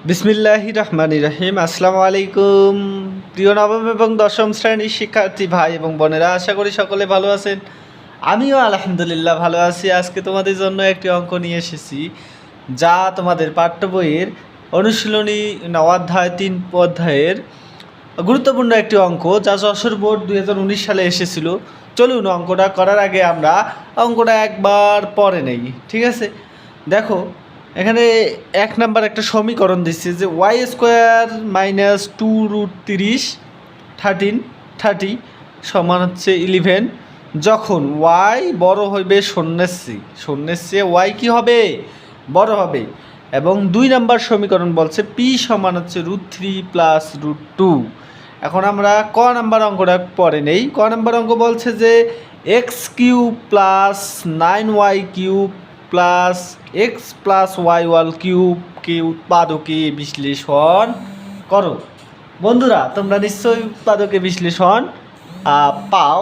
বিসমিল্লাহির রহমানির রহিম। আসসালামু আলাইকুম প্রিয় নবম এবং দশম শ্রেণীর শিক্ষার্থী ভাই এবং বোনেরা, আশা করি সকলে ভালো আছেন। আমিও আলহামদুলিল্লাহ ভালো আছি। আজকে তোমাদের জন্য একটি অঙ্ক নিয়ে এসেছি, যা তোমাদের পাঠ্য বইয়ের অনুশীলনী অধ্যায় 3 অধ্যায়ের গুরুত্বপূর্ণ একটি অঙ্ক, যা যশোর বোর্ড 2019 সালে এসেছিল। চলুন অঙ্কটা করার আগে আমরা অঙ্কটা একবার পড়ে নেই, ঠিক আছে? দেখো, এখানে 1 নাম্বার একটা সমীকরণ দিচ্ছে যে y² মাইনাস 2√30 সমান হচ্ছে 11 যখন y বড় হইবে শূন্যের চেয়ে y কি হবে? বড় হবে। এবং 2 নাম্বার সমীকরণ বলছে p সমান হচ্ছে √3 প্লাস √2। এখন আমরা ক নাম্বার অঙ্কটা পরে নেই। ক নাম্বার অঙ্ক বলছে যে x³ plus 9y³ plus x plus y whole কিউবকে উৎপাদকে বিশ্লেষণ করো। বন্ধুরা, তোমরা নিশ্চয়ই উৎপাদকে বিশ্লেষণ পাও।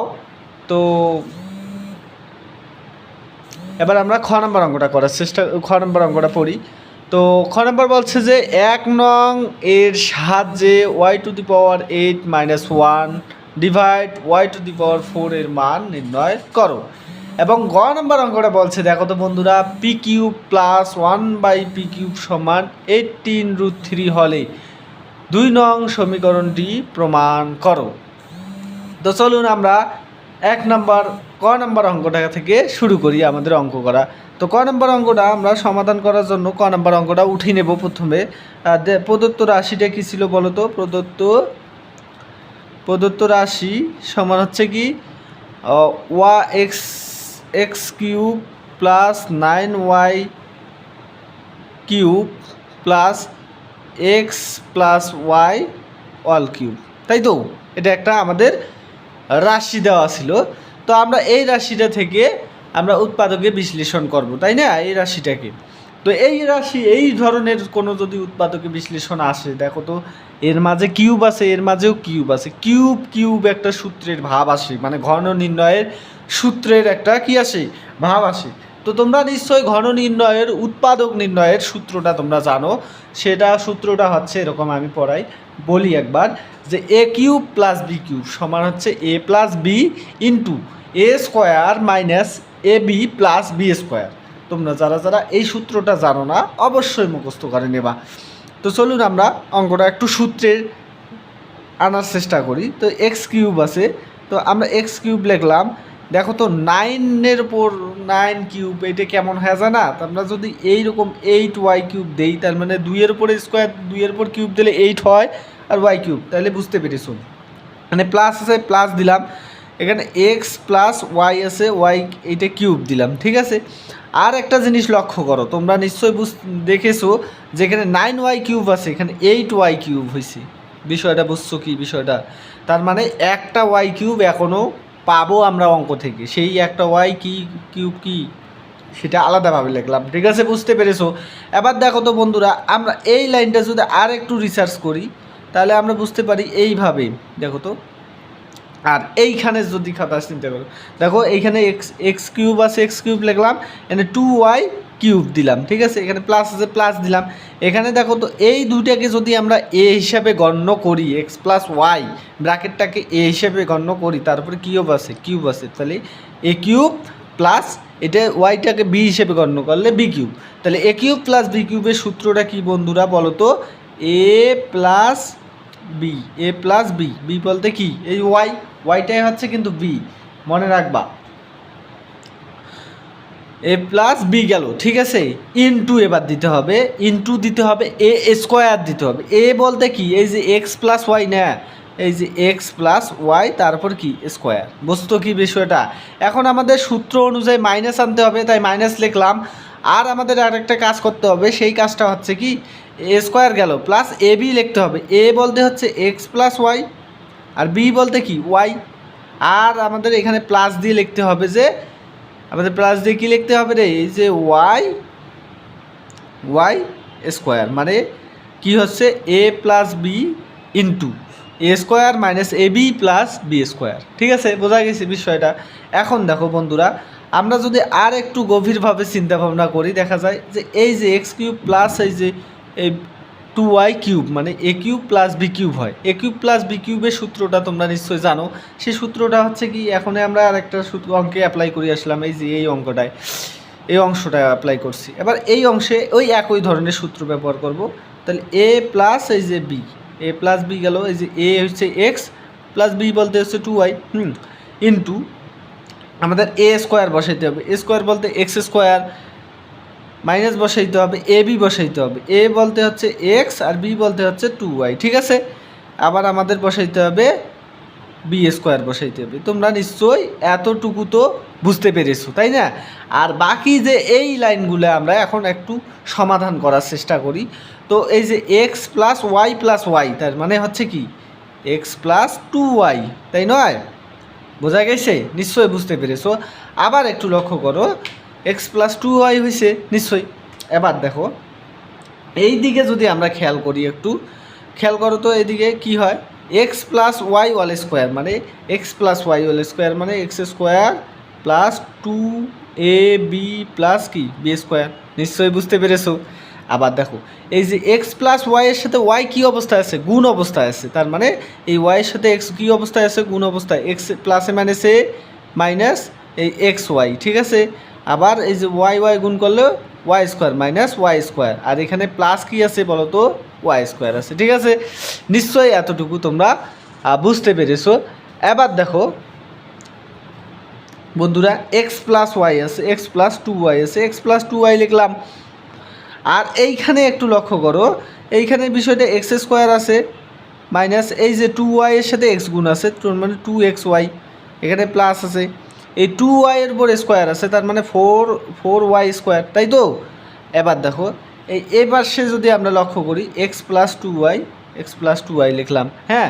তো এবার আমরা খ নম্বর অঙ্কটা করার খ নম্বর অঙ্কটা পড়ি। তো খ নম্বর বলছে যে 1 নং এর সাহায্যে y⁸ 1 ডিভাইড y⁴ এর মান নির্ণয় করো। এবং গ নম্বর অঙ্কটা বলছে, দেখো তো বন্ধুরা, p³ প্লাস 1/p³ সমান 18√3 হলে 2 নং সমীকরণটি প্রমাণ করো। তো চলুন আমরা ক নম্বর অঙ্কটা থেকে শুরু করি আমাদের অঙ্ক করা। তো ক নম্বর অঙ্কটা আমরা সমাধান করার জন্য ক নম্বর অঙ্কটা উঠিয়ে নেব। প্রথমে প্রদত্ত রাশিটা কী ছিল বলো তো? প্রদত্ত রাশি সমান হচ্ছে কি x³ plus 9y³ plus x plus y all cube, তাই তো? এটা একটা আমাদের রাশি দেওয়া ছিল। তো আমরা এই রাশিটা থেকে আমরা উৎপাদকে বিশ্লেষণ করব, তাই না? এই রাশিটাকে। তো এই ধরনের কোনো যদি উৎপাদকে বিশ্লেষণ আসে, দেখো তো, এর মাঝে কিউব আছে, এর মাঝেও কিউব আছে। কিউব একটা সূত্রের ভাব আসে, মানে ঘন নির্ণয়ের সূত্রের একটা কি আসে? ভাব আসে। তো তোমরা নিশ্চয়ই ঘন নির্ণয়ের উৎপাদক নির্ণয়ের সূত্রটা তোমরা জানো। সূত্রটা হচ্ছে এরকম, আমি বলি একবার, যে a³ প্লাস b³ সমান হচ্ছে a plus b into a² minus ab plus b²। তোমরা যারা এই সূত্রটা জানো না, অবশ্যই মুখস্থ করে নেবা। তো চলুন আমরা অঙ্কটা একটু সূত্রের আনার চেষ্টা করি। তো x³ আছে, তো আমরা x³ লিখলাম। দেখো তো, 9-এর উপর 9³ এটা কেমন হয়ে যায় না? তো আমরা যদি এইরকম 8y³ দেই, তার মানে 2-এর উপরে স্কোয়ার, 2-এর উপর কিউব দিলে 8 হয়, আর y³ তাহলে বুঝতে পেরেছো। মানে প্লাস আছে, প্লাস দিলাম। এখানে এক্স প্লাস ওয়াই আছে, ওয়াই এইটা কিউব দিলাম, ঠিক আছে? আর একটা জিনিস লক্ষ্য করো, তোমরা নিশ্চয়ই দেখেছো যেখানে 9y³ আছে, এখানে 8y³ হয়েছে। বিষয়টা বুঝছো কি বিষয়টা? তার মানে একটা y³ এখনও পাবো আমরা অঙ্ক থেকে, সেই একটা y³ কি সেটা আলাদাভাবে লিখলাম, ঠিক আছে? বুঝতে পেরেছো? এবার দেখো তো বন্ধুরা, আমরা এই লাইনটা যদি আর একটু রিসার্চ করি, তাহলে আমরা বুঝতে পারি এইভাবে। দেখো তো, আর এইখানে যদি খাতা চিন্তা করো, দেখো এইখানে x³ আছে, x³ লিখলাম, এখানে 2y³ দিলাম, ঠিক আছে? এখানে প্লাস আছে, প্লাস দিলাম। এখানে দেখো তো, এই দুইটাকে যদি আমরা a হিসাবে গণ্য করি, x প্লাস ওয়াই ব্র্যাকেটটাকে a হিসাবে গণ্য করি, তারপরে কিউব আছে, তাহলে a³ প্লাস এটা ওয়াইটাকে b হিসেবে গণ্য করলে b³। তাহলে a³ প্লাস b³ সূত্রটা কি বন্ধুরা বলো তো? a প্লাস বি, বি বলতে কি? এই ওয়াইটাই হচ্ছে কিন্তু বি, মনে রাখবা। এ প্লাস বি গেল, ঠিক আছে? ইনটু এবার দিতে হবে এ স্কোয়ার দিতে হবে। এ বলতে কি? এই যে এক্স প্লাস ওয়াই না, এই যে এক্স প্লাস ওয়াই তারপর কি স্কোয়ার। বুঝতো কি বিষয়টা? এখন আমাদের সূত্র অনুযায়ী মাইনাস আনতে হবে, তাই মাইনাস লিখলাম। আর আমাদের আরেকটা কাজ করতে হবে, সেই কাজটা হচ্ছে কি, এ স্কোয়ার গেল, প্লাস এ বি লিখতে হবে। এ বলতে হচ্ছে এক্স প্লাস ওয়াই, আর বি বলতে কি? ওয়াই। আর আমাদের এখানে প্লাস দিয়ে লিখতে হবে, যে আমাদের প্লাস দিয়ে কী লিখতে হবে রে? এই যে ওয়াই স্কোয়ার, মানে কি হচ্ছে? এ plus b into A square minus A B plus B square, ঠিক আছে? বোঝা গেছে বিষয়টা? এখন দেখো বন্ধুরা, আমরা যদি আর একটু গভীরভাবে চিন্তা ভাবনা করি, দেখা যায় যে এই যে x³ প্লাস এই যে এই 2y কিউব মানে a cube plus b cube হয়। a কিউব প্লাস b কিউবের সূত্রটা তোমরা নিশ্চয়ই জানো। সেই সূত্রটা হচ্ছে কি, এখন আমরা আরেকটা অঙ্কে অ্যাপ্লাই করে আসলাম, এই যে এই অঙ্কটায় এই অংশটা অ্যাপ্লাই করছি। এবার এই অংশে ওই একই ধরনের সূত্র ব্যবহার করব। তাহলে a প্লাস এই যে b, a প্লাস b গেল, এই যে a হচ্ছে x প্লাস b বলতে হচ্ছে 2y ইন্টু আমাদের a স্কোয়ার বসাইতে হবে। a স্কোয়ার বলতে x স্কোয়ার মাইনাস বসাইতে হবে, এ বি বসাইতে হবে। এ বলতে হচ্ছে এক্স আর বি বলতে হচ্ছে 2y, ঠিক আছে। আবার আমাদের বসাইতে হবে বি স্কোয়ার বসাইতে হবে। তোমরা নিশ্চয়ই এতটুকু তো বুঝতে পেরেছো, তাই না? আর বাকি যে এই লাইনগুলো আমরা এখন একটু সমাধান করার চেষ্টা করি। তো এই যে এক্স প্লাস ওয়াই, তার মানে হচ্ছে কি এক্স প্লাস 2y, তাই নয়? বোঝা গেছে? নিশ্চয়ই বুঝতে পেরেছো। আবার একটু লক্ষ্য করো, এক্স প্লাস 2y হয়েছে নিশ্চয়ই। এবার দেখো এই দিকে যদি আমরা খেয়াল করি, একটু খেয়াল করো তো, এইদিকে কি হয়, x plus y whole square মানে x plus y whole square মানে x square plus 2ab plus কি বি স্কোয়ার। নিশ্চয়ই বুঝতে পেরেছো। আবার দেখো এই যে এক্স প্লাস ওয়াইয়ের সাথে ওয়াই কী অবস্থায় আছে, গুণ অবস্থায় আছে। তার মানে এই ওয়াইয়ের সাথে এক্স কী অবস্থায় আছে, গুণ অবস্থায়। এক্স প্লাসে মাইনাসে মাইনাস এই এক্স ওয়াই, ঠিক আছে। আবার এই যে ওয়াই গুণ করলে y square minus y square, আর এখানে প্লাস কি আছে বলো তো, ওয়াই স্কোয়ার আছে, ঠিক আছে। নিশ্চয়ই এতটুকু তোমরা বুঝতে পেরেছো। এবার দেখো বন্ধুরা, এক্স প্লাস ওয়াই আছে, এক্স প্লাস 2y আছে, এক্স প্লাস 2y লিখলাম। আর এইখানে একটু লক্ষ্য করো, এইখানে বিষয়টা এক্স স্কোয়ার আছে মাইনাস এই যে 2y এর সাথে এক্স গুণ আছে, মানে 2xy, এখানে প্লাস আছে, এই 2y এর উপর স্কোয়ার আছে, তার মানে 4y স্কোয়ার, তাই তো। এবার দেখো এই পাশে যদি আমরা লক্ষ্য করি, এক্স প্লাস 2y লিখলাম, হ্যাঁ।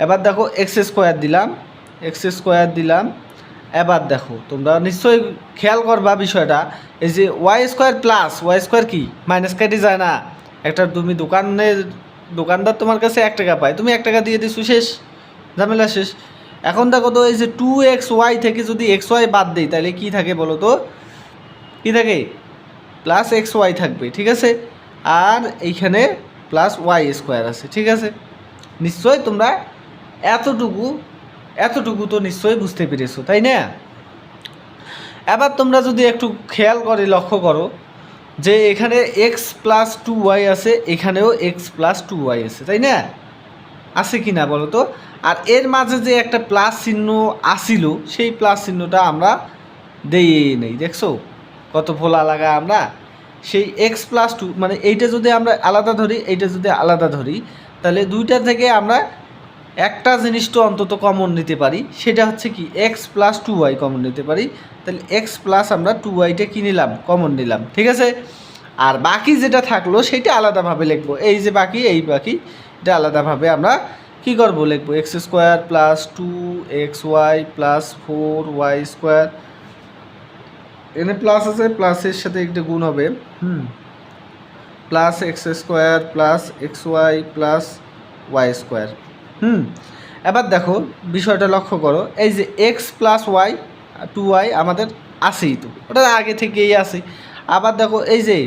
এবার দেখো এক্স স্কোয়ার দিলাম। এবার দেখো তোমরা নিশ্চয়ই খেয়াল করবা বিষয়টা, এই যে ওয়াই স্কোয়ার কি মাইনাস কেটে যায় না। একটা তুমি দোকানদার তোমার কাছে 1 টাকা পায়, তুমি 1 টাকা দিয়ে দিচ্ছ, শেষ, ঝামেলা শেষ। এখন দেখো তো এই যে 2xy থেকে যদি xy বাদ দিই তাহলে কি থাকে বলো তো, কি থাকে, প্লাস xy থাকবে, ঠিক আছে। আর এইখানে প্লাস ওয়াই স্কোয়ার আছে, ঠিক আছে। নিশ্চয়ই তোমরা এতটুকু তো নিশ্চয়ই বুঝতে পেরেছো, তাই না? এবার তোমরা যদি একটু খেয়াল করে লক্ষ্য করো যে এখানে এক্স প্লাস 2y আছে, এখানেও এক্স প্লাস 2y আছে, তাই না? আছে কি না বলো তো। আর এর মাঝে যে একটা প্লাস চিহ্ন আসিল, সেই প্লাস চিহ্নটা আমরা দেই নেই, দেখছো কত ভোলা লাগা আমরা। সেই এক্স প্লাস 2 মানে এইটা যদি আমরা আলাদা ধরি, এইটা যদি আলাদা ধরি, তাহলে দুইটা থেকে আমরা একটা জিনিস তো অন্তত কমন নিতে পারি, সেটা হচ্ছে কি এক্স প্লাস 2y কমন নিতে পারি। তাহলে এক্স প্লাস আমরা 2yটা কী নিলাম, কমন নিলাম, ঠিক আছে। আর বাকি যেটা থাকলো সেটা আলাদাভাবে লিখবো, এই যে বাকি এটা আলাদাভাবে আমরা কী করবো, লিখবো x square plus 2xy plus 4y square, এখানে প্লাস আছে, প্লাসের সাথে একটা গুণ হবে, plus x square plus xy plus y square. এবার দেখো বিষয়টা লক্ষ্য করো, এই যে এক্স প্লাস ওয়াই 2y আমাদের আছেই, তো ওটা আগে থেকেই আছে। আবার দেখো এই যে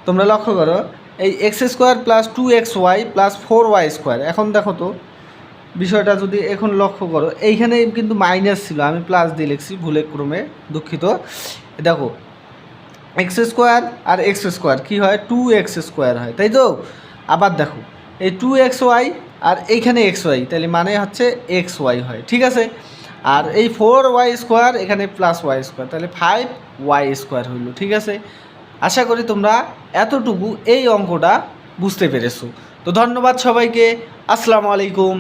তোমরা লক্ষ্য করো, এই x square plus 2xy plus 4y square. এখন দেখো তো বিষয়টা যদি এখন লক্ষ্য করো, এইখানে কিন্তু মাইনাস ছিল, আমি প্লাস দিয়ে লিখছি ভুলে ক্রমে, দুঃখিত। দেখো এক্স স্কোয়ার আর এক্স স্কোয়ার কী হয়, 2x স্কোয়ার হয়, তাই তো। আবার দেখো এই 2xy আর এইখানে xy, তাহলে মানে হচ্ছে xy হয়, ঠিক আছে। আর এই 4y স্কোয়ার এখানে প্লাস ওয়াই স্কোয়ার, তাহলে 5y স্কোয়ার হইল, ঠিক আছে। আশা করি তোমরা এতটুকু এই অঙ্কটা বুঝতে পেরেছো। তো ধন্যবাদ সবাইকে, আসসালামু আলাইকুম।